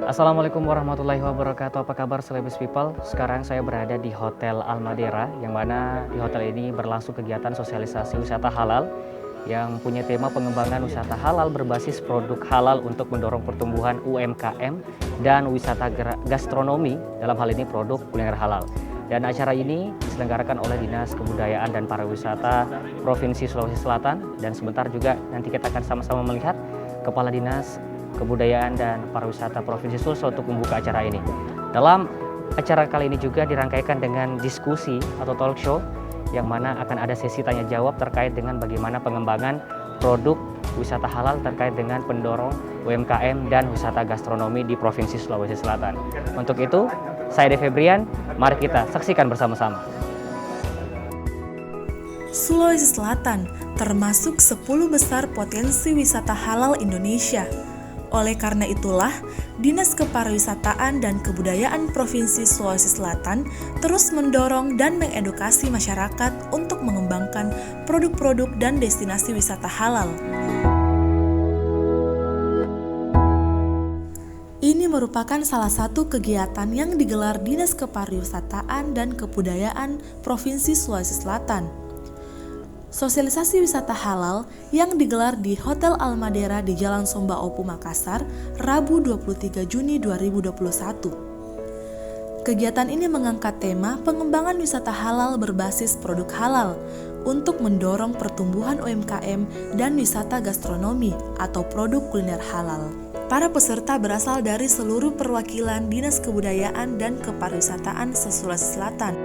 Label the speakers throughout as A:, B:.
A: Assalamualaikum warahmatullahi wabarakatuh. Apa kabar Celebes People? Sekarang saya berada di Hotel Almadera, yang mana di hotel ini berlangsung kegiatan sosialisasi wisata halal yang punya tema pengembangan wisata halal berbasis produk halal untuk mendorong pertumbuhan UMKM dan wisata gastronomi, dalam hal ini produk kuliner halal. Dan acara ini diselenggarakan oleh Dinas Kebudayaan dan Pariwisata Provinsi Sulawesi Selatan, dan sebentar juga nanti kita akan sama-sama melihat Kepala Dinas Kebudayaan dan Pariwisata Provinsi Sulsel untuk membuka acara ini. Dalam acara kali ini juga dirangkaikan dengan diskusi atau talk show, yang mana akan ada sesi tanya jawab terkait dengan bagaimana pengembangan produk wisata halal terkait dengan pendorong UMKM dan wisata gastronomi di Provinsi Sulawesi Selatan. Untuk itu, saya De Febrian, mari kita saksikan bersama-sama.
B: Sulawesi Selatan termasuk 10 besar potensi wisata halal Indonesia. Oleh karena itulah, Dinas Kepariwisataan dan Kebudayaan Provinsi Sulawesi Selatan terus mendorong dan mengedukasi masyarakat untuk mengembangkan produk-produk dan destinasi wisata halal. Ini merupakan salah satu kegiatan yang digelar Dinas Kepariwisataan dan Kebudayaan Provinsi Sulawesi Selatan. Sosialisasi wisata halal yang digelar di Hotel Almadera di Jalan Somba Opu, Makassar, Rabu 23 Juni 2021. Kegiatan ini mengangkat tema pengembangan wisata halal berbasis produk halal untuk mendorong pertumbuhan UMKM dan wisata gastronomi atau produk kuliner halal. Para peserta berasal dari seluruh perwakilan Dinas Kebudayaan dan Kepariwisataan se-Sulawesi Selatan.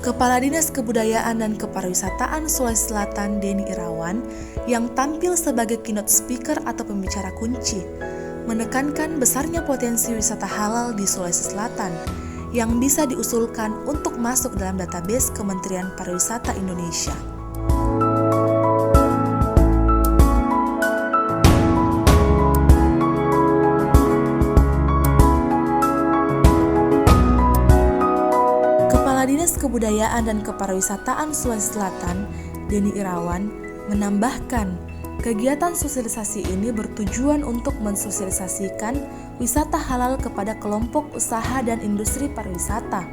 B: Kepala Dinas Kebudayaan dan Kepariwisataan Sulawesi Selatan Denny Irawan yang tampil sebagai keynote speaker atau pembicara kunci menekankan besarnya potensi wisata halal di Sulawesi Selatan yang bisa diusulkan untuk masuk dalam database Kementerian Pariwisata Indonesia. Dinas Kebudayaan dan Kepariwisataan Sulawesi Selatan, Denny Irawan, menambahkan kegiatan sosialisasi ini bertujuan untuk mensosialisasikan wisata halal kepada kelompok usaha dan industri pariwisata,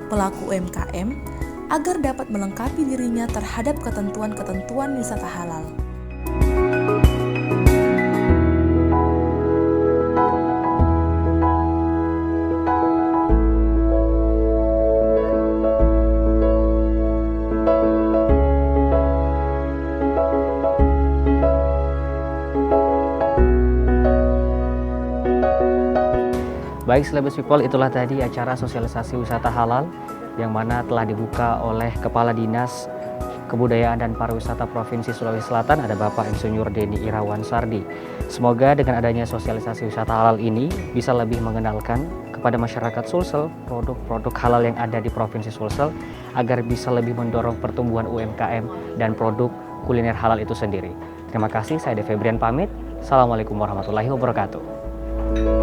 B: pelaku UMKM, agar dapat melengkapi dirinya terhadap ketentuan-ketentuan wisata halal.
A: Baik Celebes People, itulah tadi acara sosialisasi wisata halal yang mana telah dibuka oleh Kepala Dinas Kebudayaan dan Pariwisata Provinsi Sulawesi Selatan, ada Bapak Insinyur Denny Irawan Sardi. Semoga dengan adanya sosialisasi wisata halal ini bisa lebih mengenalkan kepada masyarakat Sulsel produk-produk halal yang ada di Provinsi Sulsel agar bisa lebih mendorong pertumbuhan UMKM dan produk kuliner halal itu sendiri. Terima kasih, saya De Febrian pamit. Assalamualaikum warahmatullahi wabarakatuh.